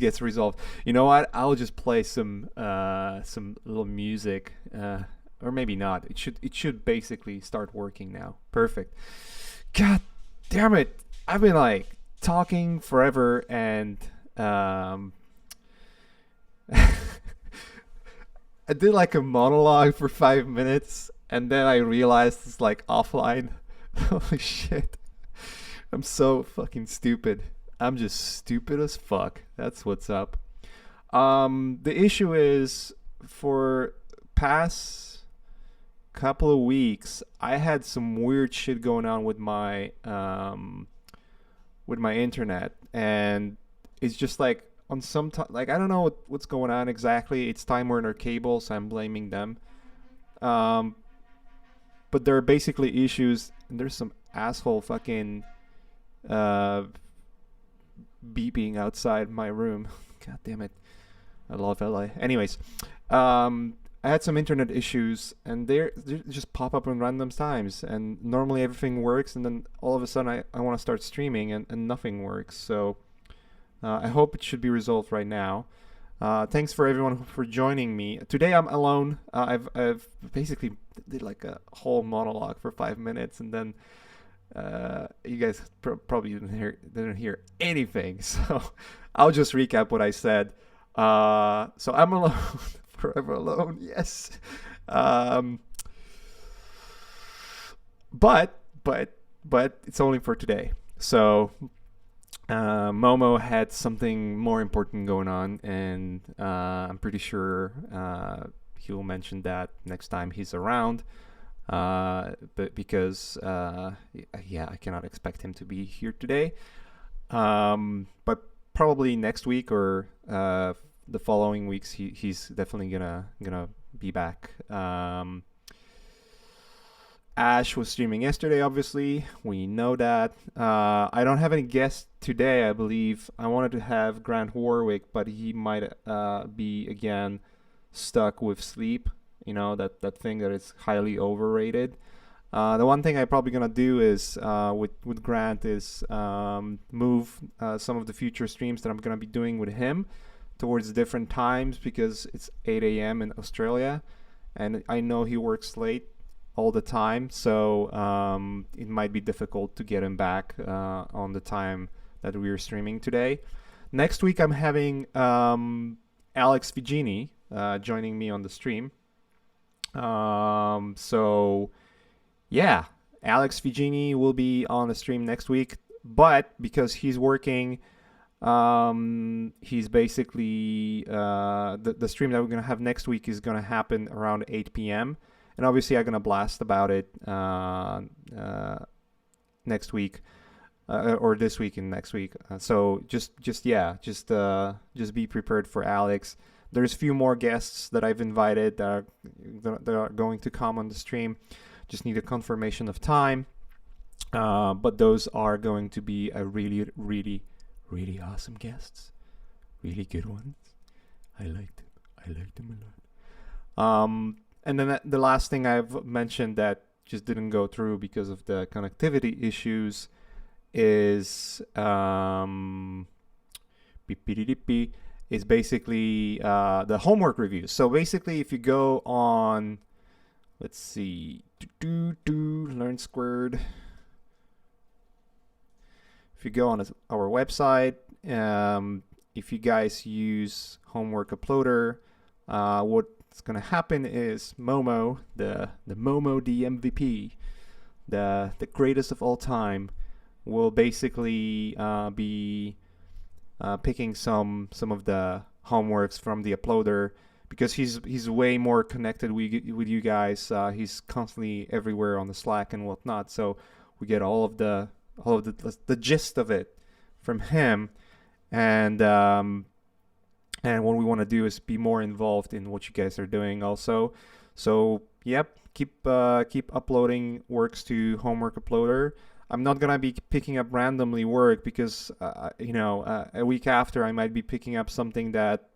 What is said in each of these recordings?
gets resolved. You know what? I'll just play some little music, or maybe not. It should basically start working now. Perfect. God damn it! I've been like talking forever, and I did like a monologue for 5 minutes, and then I realized it's like offline. Holy shit! I'm so fucking stupid. I'm just stupid as fuck. That's what's up. The issue is for past couple of weeks, I had some weird shit going on with my internet, and it's just like on some like I don't know what's going on exactly. It's Time Warner Cable, so I'm blaming them. Um, but there are basically issues, and there's some asshole fucking uh beeping outside my room. God damn it. I love LA. Anyways, I had some internet issues, and they just pop up in random times. And normally everything works, and then all of a sudden I want to start streaming, and nothing works. So I hope it should be resolved right now. Thanks for everyone for joining me. Today I'm alone. I've basically did like a whole monologue for 5 minutes, and then you guys probably didn't hear anything. So I'll just recap what I said. So I'm alone, forever alone. Yes. Um, but it's only for today. So Momo had something more important going on, and I'm pretty sure he'll mention that next time he's around. But because yeah, I cannot expect him to be here today. But probably next week or the following weeks, he's definitely gonna be back. Ash was streaming yesterday, obviously. We know that. I don't have any guests today, I believe. I wanted to have Grant Warwick, but he might be again stuck with sleep. You know, that thing that is highly overrated. The one thing I'm probably gonna do is with Grant is move some of the future streams that I'm gonna be doing with him towards different times, because it's 8 a.m. in Australia, and I know he works late all the time, so it might be difficult to get him back on the time that we are streaming today. Next week I'm having Alex Vigini joining me on the stream. So yeah, Alex Vigini will be on the stream next week, but because he's working, he's basically the stream that we're gonna have next week is gonna happen around 8 p.m. And obviously I'm gonna blast about it next week or this week and next week. So just be prepared for Alex. There's a few more guests that I've invited that are going to come on the stream. Just need a confirmation of time. But those are going to be a really, really, really awesome guests. Really good ones. I like them. I like them a lot. And then the last thing I've mentioned that just didn't go through because of the connectivity issues is is basically the homework reviews. So basically, if you go on, let's see, Learn Squared. If you go on our website, if you guys use Homework Uploader, what's gonna happen is Momo, the Momo the MVP, the greatest of all time, will basically be picking some of the homeworks from the uploader, because he's way more connected with you guys. He's constantly everywhere on the Slack and whatnot, so we get all of the gist of it from him. And what we want to do is be more involved in what you guys are doing also. So yep, keep uploading works to Homework Uploader. I'm not gonna be picking up randomly work, because a week after I might be picking up something that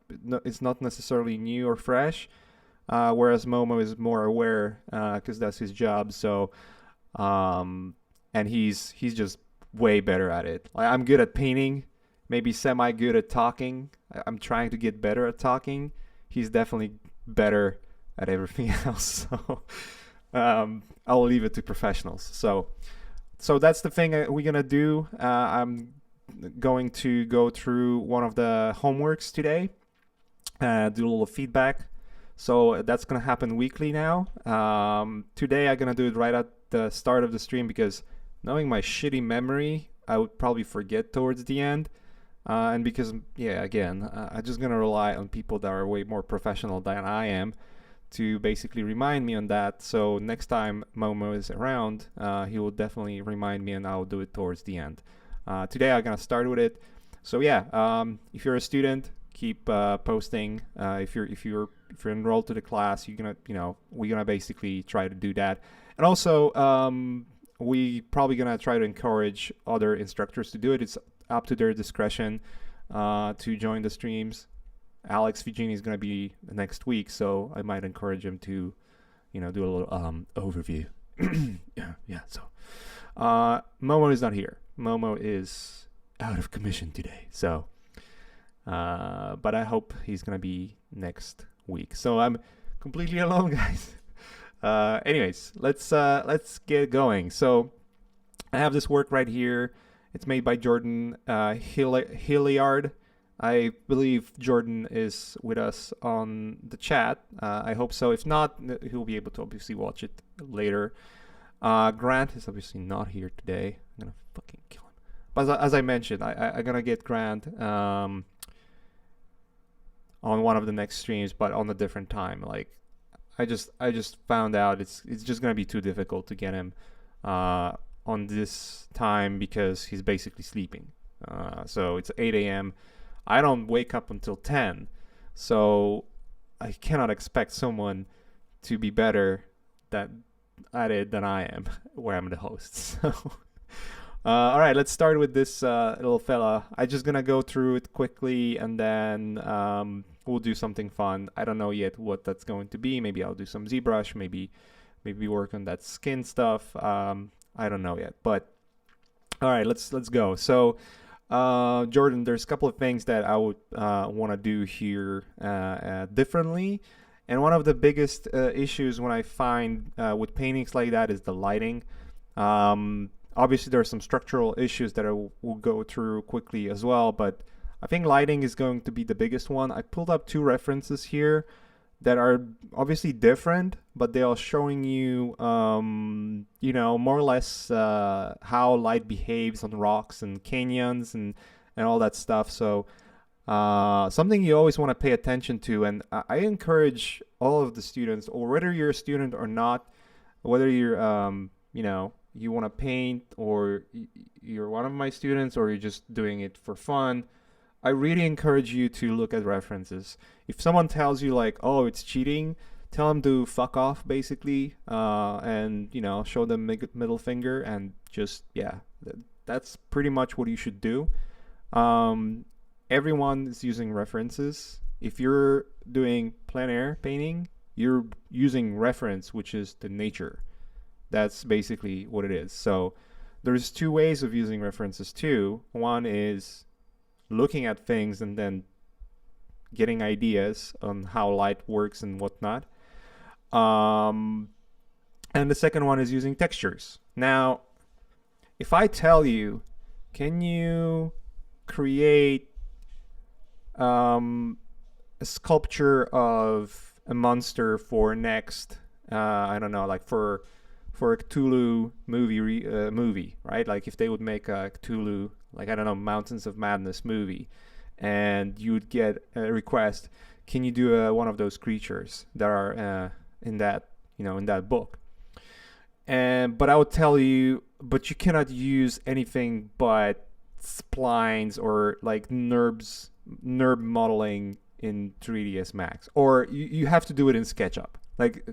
is not necessarily new or fresh, whereas Momo is more aware, because that's his job. So and he's just way better at it. Like, I'm good at painting, maybe semi good at talking. I'm trying to get better at talking. He's definitely better at everything else. So I'll leave it to professionals. So that's the thing we're gonna do. I'm going to go through one of the homeworks today, do a little feedback. So that's gonna happen weekly now. Today I'm gonna do it right at the start of the stream because knowing my shitty memory, I would probably forget towards the end. And because, yeah, again, I'm just gonna rely on people that are way more professional than I am to basically remind me on that. So next time Momo is around, he will definitely remind me, and I'll do it towards the end. Today I'm gonna start with it. So yeah, if you're a student, keep posting. If you're enrolled to the class, we're gonna basically try to do that. And also, we probably gonna try to encourage other instructors to do it. It's up to their discretion to join the streams. Alex Vigini is gonna be next week, so I might encourage him to, do a little overview. yeah. So, Momo is not here. Momo is out of commission today. So, but I hope he's gonna be next week. So I'm completely alone, guys. Anyways, let's get going. So I have this work right here. It's made by Jordan Hilliard. I believe Jordan is with us on the chat. I hope so. If not, he'll be able to obviously watch it later. Grant is obviously not here today. I'm gonna fucking kill him. But as I mentioned, I'm gonna get Grant on one of the next streams, but on a different time. Like, I just found out it's just gonna be too difficult to get him on this time because he's basically sleeping. So it's 8 a.m. I don't wake up until 10, so I cannot expect someone to be better at it than I am, where I'm the host. So, all right, let's start with this little fella. I'm just gonna go through it quickly, and then we'll do something fun. I don't know yet what that's going to be. Maybe I'll do some ZBrush. Maybe work on that skin stuff. I don't know yet, but all right, let's go. So. Jordan, there's a couple of things that I would want to do here differently. And one of the biggest issues when I find with paintings like that is the lighting. Obviously, there are some structural issues that I will go through quickly as well, but I think lighting is going to be the biggest one. I pulled up two references here that are obviously different, but they are showing you, more or less how light behaves on rocks and canyons and all that stuff. So something you always want to pay attention to. And I encourage all of the students, or whether you're a student or not, whether you're, you want to paint, or you're one of my students, or you're just doing it for fun, I really encourage you to look at references. If someone tells you like, oh, it's cheating, tell them to fuck off, basically, and, show them middle finger, and just, yeah, that's pretty much what you should do. Everyone is using references. If you're doing plein air painting, you're using reference, which is the nature. That's basically what it is. So there's two ways of using references too. One is looking at things and then getting ideas on how light works and whatnot. And the second one is using textures. Now, if I tell you, can you create a sculpture of a monster for next, I don't know, like for a Cthulhu movie, right? Like if they would make a Cthulhu, like, I don't know, Mountains of Madness movie, and you'd get a request, can you do one of those creatures that are in that book? But I would tell you, but you cannot use anything but splines or like NURB modeling in 3ds Max, or you have to do it in SketchUp. Like,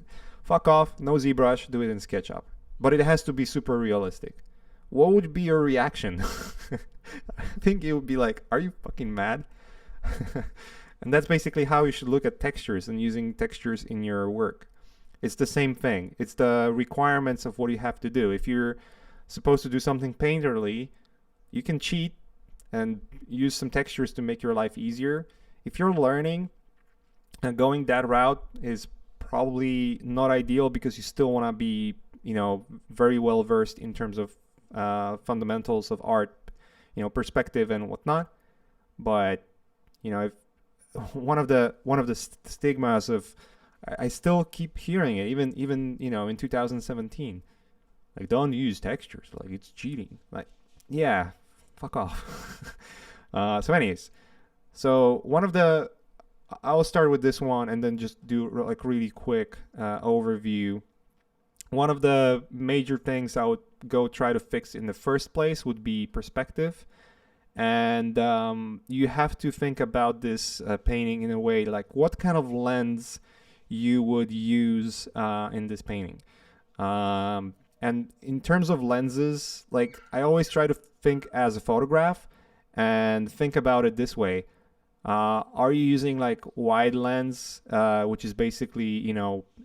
fuck off, no ZBrush, do it in SketchUp. But it has to be super realistic. What would be your reaction? I think it would be like, are you fucking mad? And that's basically how you should look at textures and using textures in your work. It's the same thing. It's the requirements of what you have to do. If you're supposed to do something painterly, you can cheat and use some textures to make your life easier. If you're learning, and going that route is probably not ideal because you still want to be, very well versed in terms of fundamentals of art, perspective and whatnot. But if one of the stigmas of, I still keep hearing it even in 2017, like, don't use textures, like it's cheating. Like, yeah, fuck off. So anyways, so I'll start with this one and then just do like really quick overview. One of the major things I would go try to fix in the first place would be perspective. And you have to think about this painting in a way like what kind of lens you would use in this painting. And in terms of lenses, like, I always try to think as a photograph and think about it this way. Are you using like wide lens, which is basically,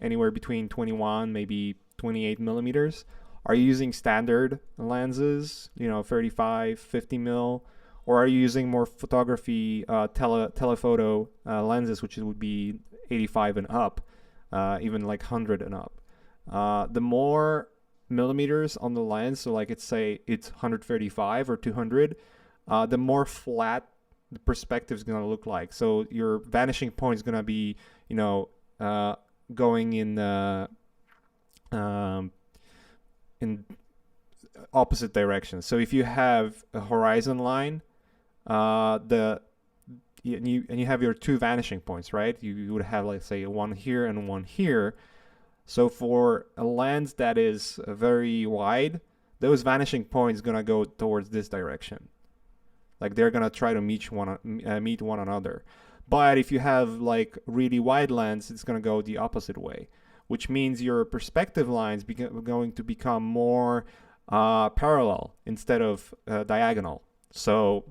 anywhere between 21, maybe 28 millimeters? Are you using standard lenses, 35, 50 mil? Or are you using more photography telephoto lenses, which would be 85 and up, even like 100 and up? The more millimeters on the lens, so like it's 135 or 200, the more flat the perspective is going to look like. So your vanishing point is going to be, going in opposite directions. So if you have a horizon line, and you have your two vanishing points, right? You would have, like, say, one here and one here. So for a lens that is very wide, those vanishing points gonna go towards this direction. Like, they're gonna try to meet one another. But if you have like really wide lens, it's gonna go the opposite way, which means your perspective lines going to become more parallel instead of diagonal. So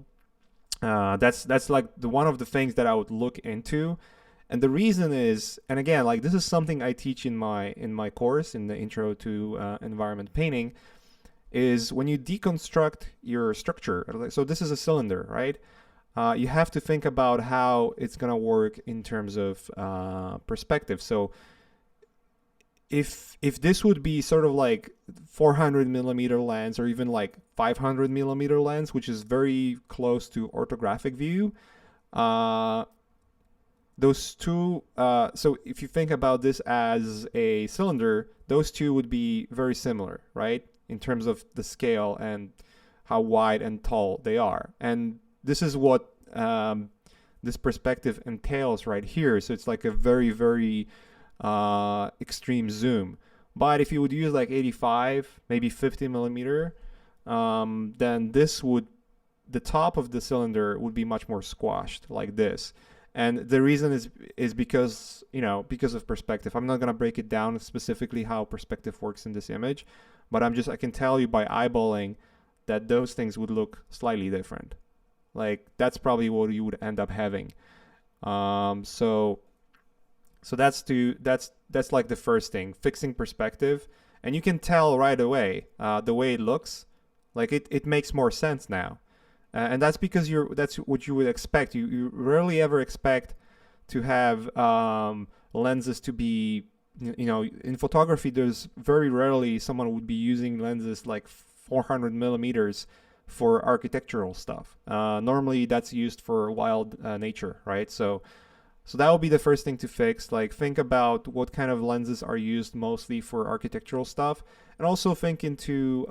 that's like one of the things that I would look into. And the reason is, and again, like, this is something I teach in my course, in the Intro to Environment Painting, is when you deconstruct your structure. So this is a cylinder, right? You have to think about how it's gonna work in terms of perspective. So if this would be sort of like 400 millimeter lens, or even like 500 millimeter lens, which is very close to orthographic view, those two, so if you think about this as a cylinder, those two would be very similar, right? In terms of the scale and how wide and tall they are. And this is what this perspective entails right here. So it's like a very, very extreme zoom. But if you would use like 85, maybe 50 millimeter, then the top of the cylinder would be much more squashed, like this. And the reason is because of perspective. I'm not going to break it down specifically how perspective works in this image, but I can tell you by eyeballing that those things would look slightly different. Like, that's probably what you would end up having. So that's like the first thing, fixing perspective. And you can tell right away the way it looks, like it makes more sense now. And that's because that's what you would expect. You rarely ever expect to have lenses to be, in photography, there's very rarely someone would be using lenses like 400 millimeters for architectural stuff. Normally that's used for wild nature, right? So that will be the first thing to fix. Like, think about what kind of lenses are used mostly for architectural stuff, and also think into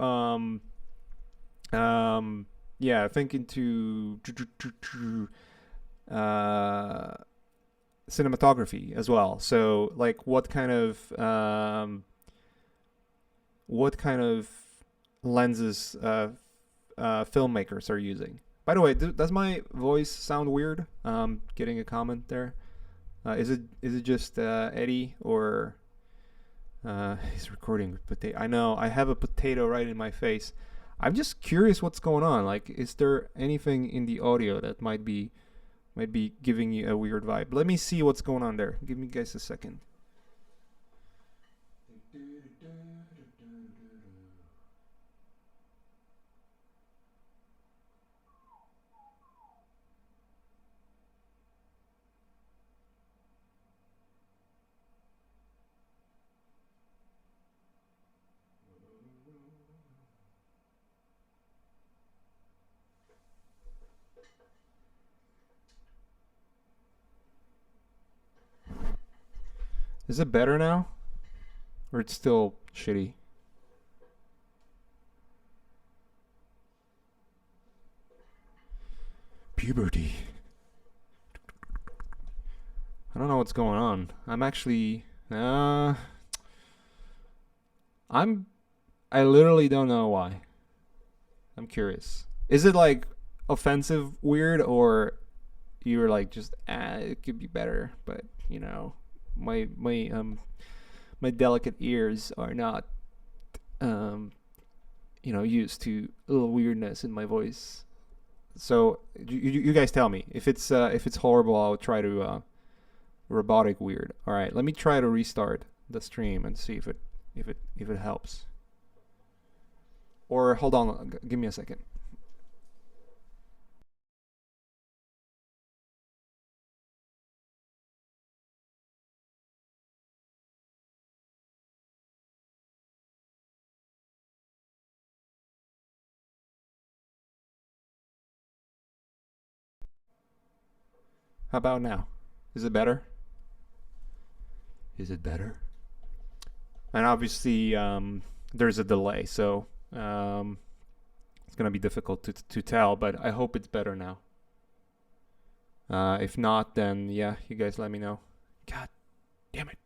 cinematography as well. So, like, what kind of lenses filmmakers are using. By the way, does my voice sound weird? Getting a comment there. Is it just Eddie, or he's recording with potato? I know, I have a potato right in my face. I'm just curious what's going on. Like, is there anything in the audio that might be giving you a weird vibe? Let me see what's going on there. Give me guys a second. Is it better now? Or it's still shitty? Puberty. I don't know what's going on. I'm actually I literally don't know why. I'm curious. Is it like offensive weird, or you're like just it could be better, but you know, my delicate ears are not you know, used to a little weirdness in my voice. So you guys tell me if it's horrible. I'll try to robotic weird. All right, let me try to restart the stream and see if it helps. Or hold on, give me a second. How about now? Is it better? Is it better? And obviously, there's a delay, so it's gonna be difficult to tell. But I hope it's better now. If not, then yeah, you guys let me know. God damn it.